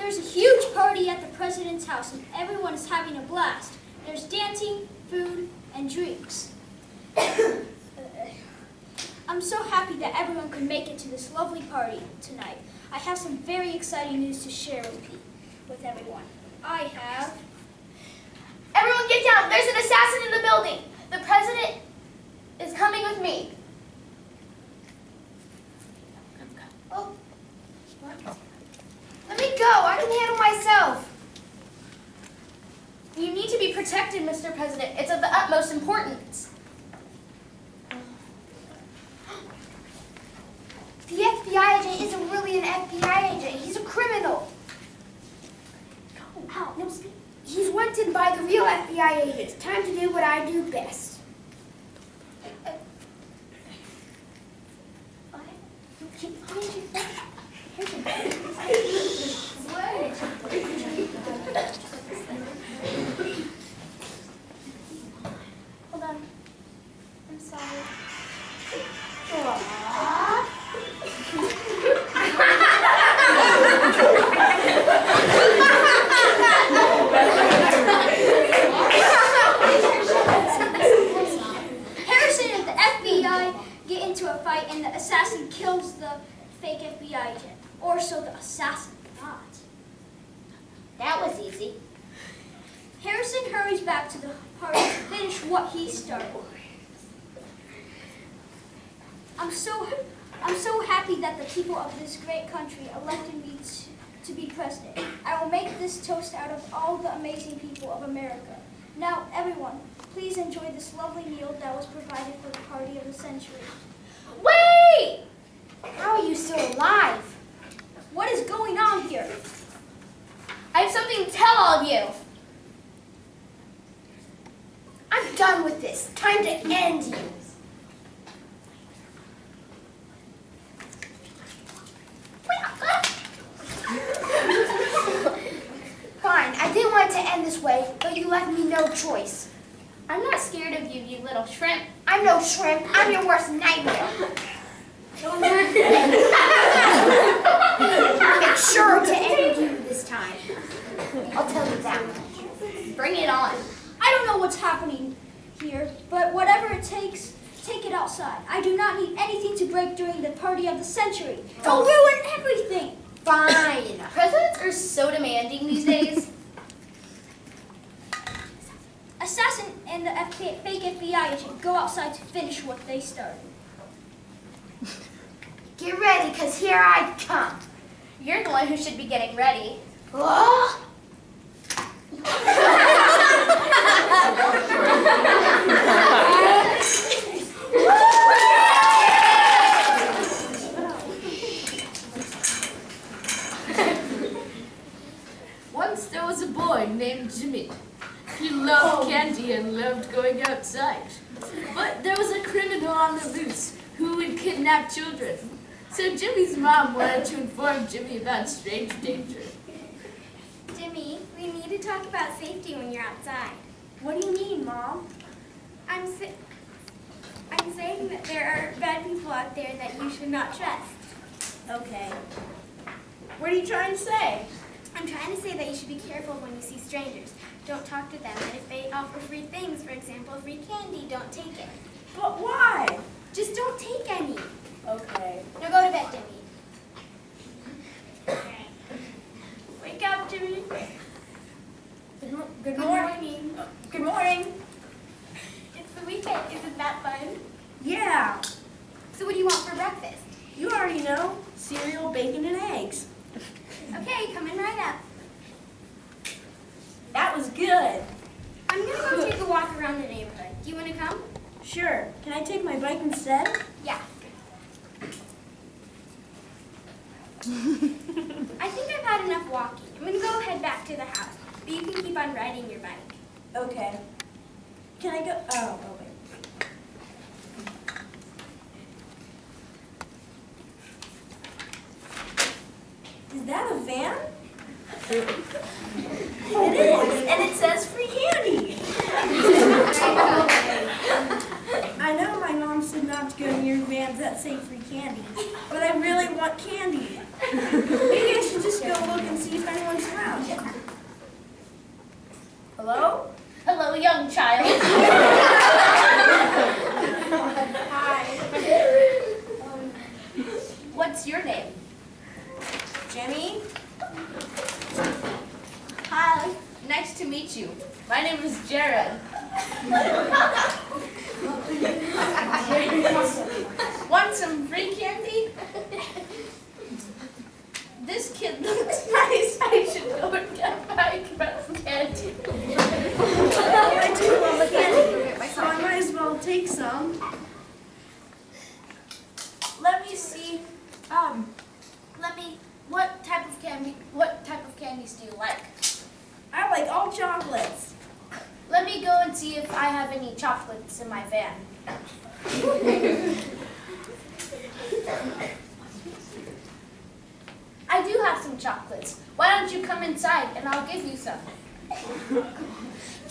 There's a huge party at the president's house and everyone is having a blast. There's dancing, food, and drinks. I'm so happy that everyone could make it to this lovely party tonight. I have some very exciting news to share with everyone. I have... Everyone get down. There's an assassin in the building. The president is coming with me. Oh. What? Let me go. I can handle myself. You need to be protected, Mr. President. It's of the utmost importance. The FBI agent isn't really an FBI agent. He's a criminal. Ow, no speak. He's wanted by the real FBI agents. Time to do what I do best. Hold on. I'm sorry. Harrison and the FBI get into a fight and the assassin kills the fake FBI agent. Or so the assassin thought. That was easy. Harrison hurries back to the party to finish what he started. I'm so happy that the people of this great country elected me to be president. I will make this toast out of all the amazing people of America. Now, everyone, please enjoy this lovely meal that was provided for the party of the century. Wait! How are you still alive? What is going on here? I have something to tell all of you. I'm done with this. Time to end you. Fine, I didn't want it to end this way, but you left me no choice. I'm not scared of you, you little shrimp. I'm no shrimp. I'm your worst nightmare. Make sure to end you this time. I'll tell you that much. Bring it on. I don't know what's happening here, but whatever it takes, take it outside. I do not need anything to break during the party of the century. Don't ruin everything. Fine. Presidents are so demanding these days. Assassin and the fake FBI agent go outside to finish what they started. Get ready, because here I come. You're the one who should be getting ready. Oh. Once there was a boy named Jimmy. He loved candy and loved going outside. But there was a criminal on the loose who would kidnap children. So Jimmy's mom wanted to inform Jimmy about strange danger. Jimmy, we need to talk about safety when you're outside. What do you mean, Mom? I'm saying that there are bad people out there that you should not trust. Okay. What are you trying to say? I'm trying to say that you should be careful when you see strangers. Don't talk to them, and if they offer free things, for example, free candy, don't take it. But why? Just don't take any. Okay. Now go to bed, Jimmy. Wake up, Jimmy. Good morning. Good morning. It's the weekend. Isn't that fun? Yeah. So what do you want for breakfast? You already know. Cereal, bacon, and eggs. Okay, coming right up. That was good. I'm going to go take a walk around the neighborhood. Do you want to come? Sure. Can I take my bike instead? Yeah. I think I've had enough walking. I'm going to go head back to the house, but you can keep on riding your bike. Okay. Can I go? Oh, wait. Is that a van? It is, and it says free candy. I know my mom said not to go near vans that say free candy, but I really want candy. Maybe I should just go look and see if anyone's Hello? Hello, young child. Hi. What's your name? Jenny? Hi, nice to meet you. My name is Jared. Want some free candy? This kid looks nice. I should go and get my candy. I do love a candy, so I might as well take some. Let me see. What type of candies do you like? I like all chocolates. Let me go and see if I have any chocolates in my van. I do have some chocolates. Why don't you come inside and I'll give you some?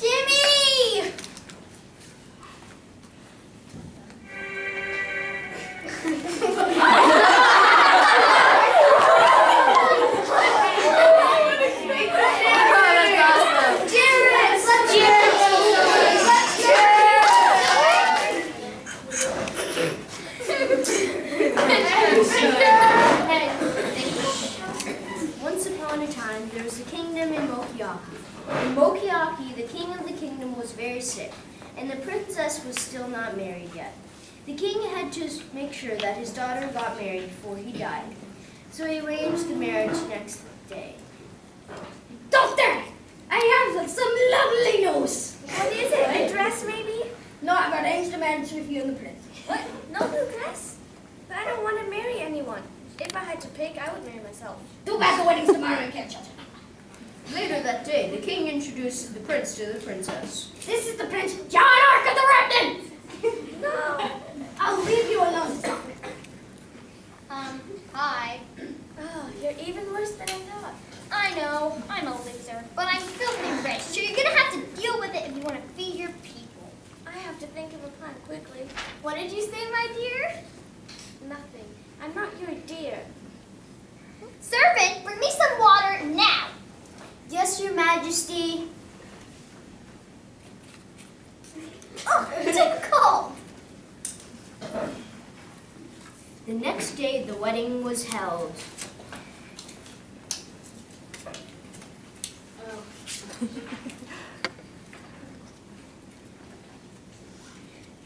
Jimmy! Once upon a time, there was a kingdom in Mokiaki. In Mokiaki, the king of the kingdom was very sick, and the princess was still not married yet. The king had to make sure that his daughter got married before he died, so he arranged the marriage next day. Doctor! I have some lovely news! What is it? A dress, maybe? No, I've arranged a marriage with you and the prince. What? No new dress? But I don't want to marry anyone. If I had to pick, I would marry myself. Too bad the wedding's tomorrow and can't shut it. Later that day, the king introduced the prince to the princess. This is the Prince John Ark of the Repton! No. I'll leave you alone. Hi. Oh, you're even worse than I thought. I know, I'm a loser, but I'm filthy rich, so you're gonna have to deal with it if you want to feed your people. I have to think of a plan quickly. What did you say, my dear? Nothing. I'm not your dear. Servant, bring me some water now. Yes, your majesty. Oh, too cold. The next day, the wedding was held.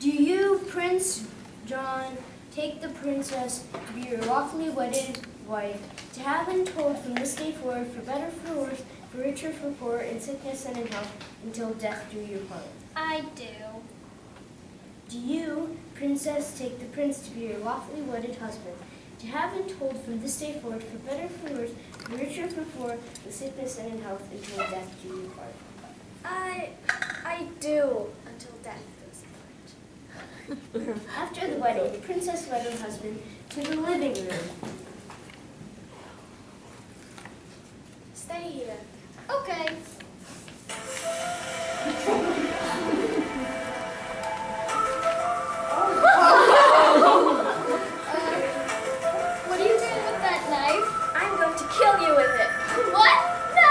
Do you, Prince John, take the princess to be your lawfully wedded wife, to have and told from this day forward, for better, for worse, for richer, for poor, in sickness and in health, until death do you part? I do. Do you, princess, take the prince to be your lawfully wedded husband, to have and told from this day forward, for better, for worse, for richer, for poor, in sickness and in health, until death do you part? I do, until death does part. After the wedding, the princess led her husband to the living room. Stay here. Okay. What are you doing with that knife? I'm going to kill you with it. What? No!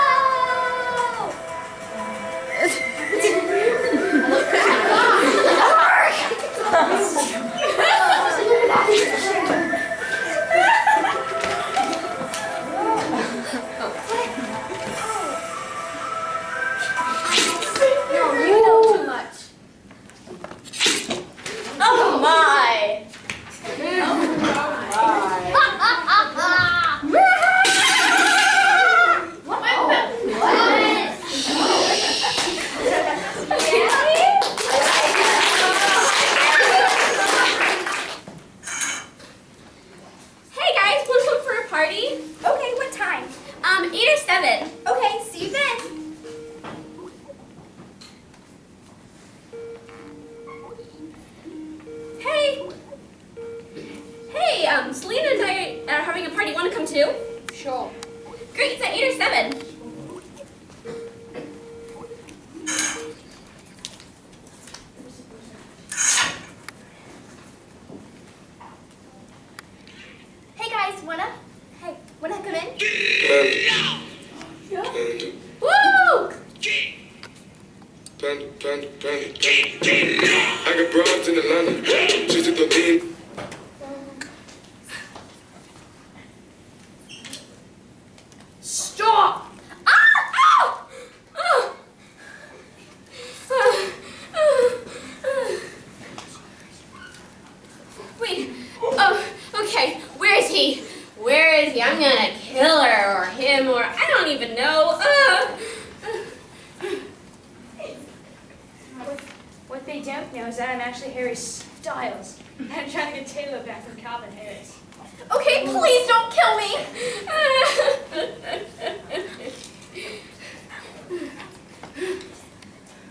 No, you know too much. Oh my! Hey guys, wanna come for a party? Okay, what time? 8 or 7. Okay, see you then. Hey! Hey, Selena and I are having a party. Wanna come too? Sure. Great, it's at 8 or 7. Hey guys, wanna come in? Woo! I got broads in Atlanta. She's at the lean. Stop! Wait. Oh, okay. Where is he? Where is he? I'm gonna kill her or him or I don't even know. What they don't know is that I'm actually Harry Styles. I'm trying to get Taylor back from Calvin Harris. Okay, please don't kill me.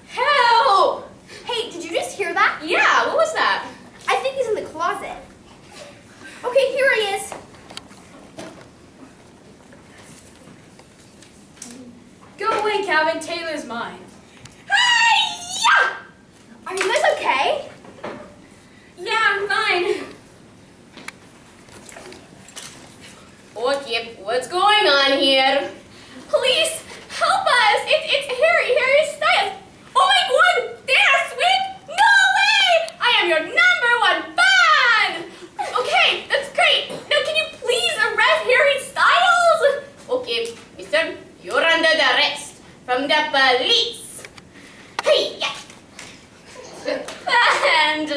Help! Hey, did you just hear that? Yeah, what was that? I think he's in the closet. Okay, here he is. Go away, Calvin. Taylor's mine. Hi-ya! Are you guys okay? Yeah, I'm fine. Okay, what's going on here? Police, help us! It's Harry Styles. Oh my God, Taylor Swift? No way! I am your #1 fan! Okay, that's great. Now can you please arrest Harry Styles? Okay, mister, you're under the arrest from the police. Hey, yeah. And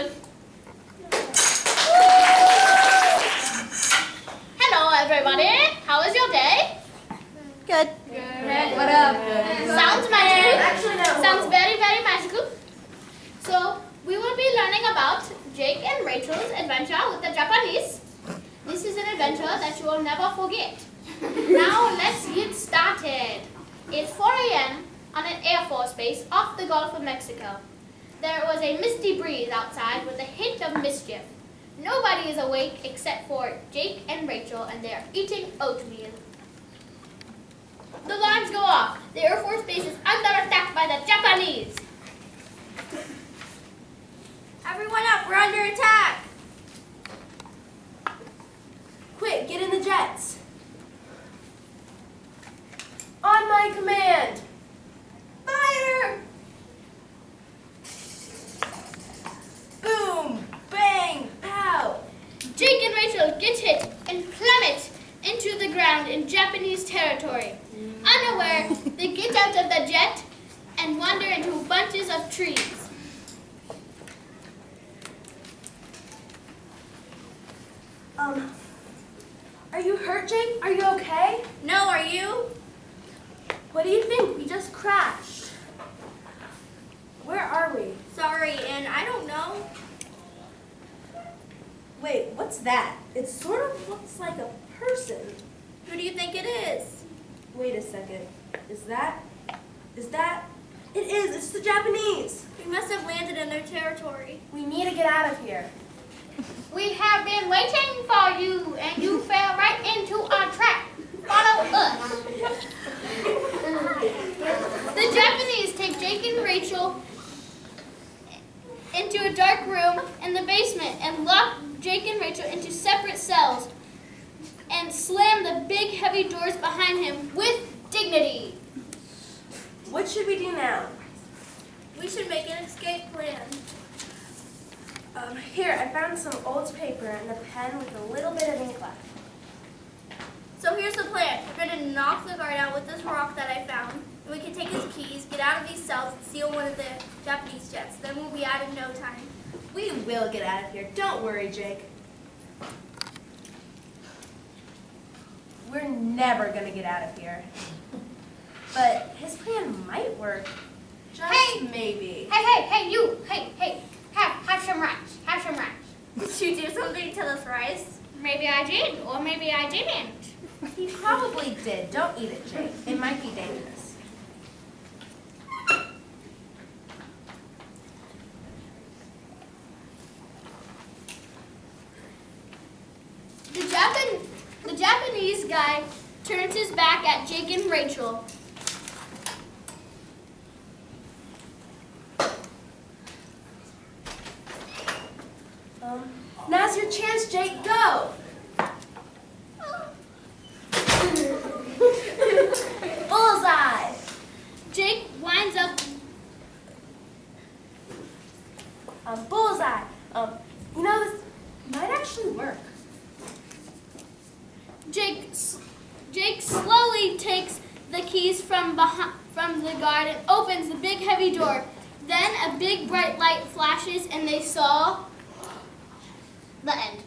hello, everybody. How was your day? Good. What up? Sounds magical. Actually, no. Sounds very, very magical. So, we will be learning about Jake and Rachel's adventure with the Japanese. This is an adventure that you will never forget. Now, let's get started. It's 4 a.m. on an Air Force base off the Gulf of Mexico. There was a misty breeze outside with a hint of mischief. Nobody is awake except for Jake and Rachel, and they are eating oatmeal. The alarms go off. The Air Force base is under attack by the Japanese. Everyone up, we're under attack. Quick, get in the jets. On my command. Fire! Boom! Bang! Pow! Jake and Rachel get hit and plummet into the ground in Japanese territory. Unaware, they get out of the jet and wander into bunches of trees. Are you hurt, Jake? Are you okay? No, are you? What do you think? We just crashed. Where are we? Sorry, and I don't know. Wait, what's that? It sort of looks like a person. Who do you think it is? Wait a second. Is that? It is. It's the Japanese. We must have landed in their territory. We need to get out of here. We have been waiting for you, and you fell right into our trap. Follow us. The Japanese take Jake and Rachel into a dark room in the basement and lock Jake and Rachel into separate cells and slam the big heavy doors behind him with dignity. What should we do now? We should make an escape plan. Here, I found some old paper and a pen with a little bit of ink left. So here's the plan. We're going to knock the guard out with this rock that I found. And we can take his keys, get out of these cells, and steal one of the Japanese jets. Then we'll be out in no time. We will get out of here. Don't worry, Jake. We're never going to get out of here. But his plan might work. Just maybe. Hey, you. Hey. Have some rice. Have some rice. Did you do something to this rice? Maybe I did, or maybe I didn't. He probably did. Don't eat it, Jake. It might be dangerous. The Japanese guy turns his back at Jake and Rachel. Now's your chance, Jake. Go! Bullseye! Jake winds up Jake slowly takes the keys from the guard and opens the big heavy door. Then a big bright light flashes and they saw the end.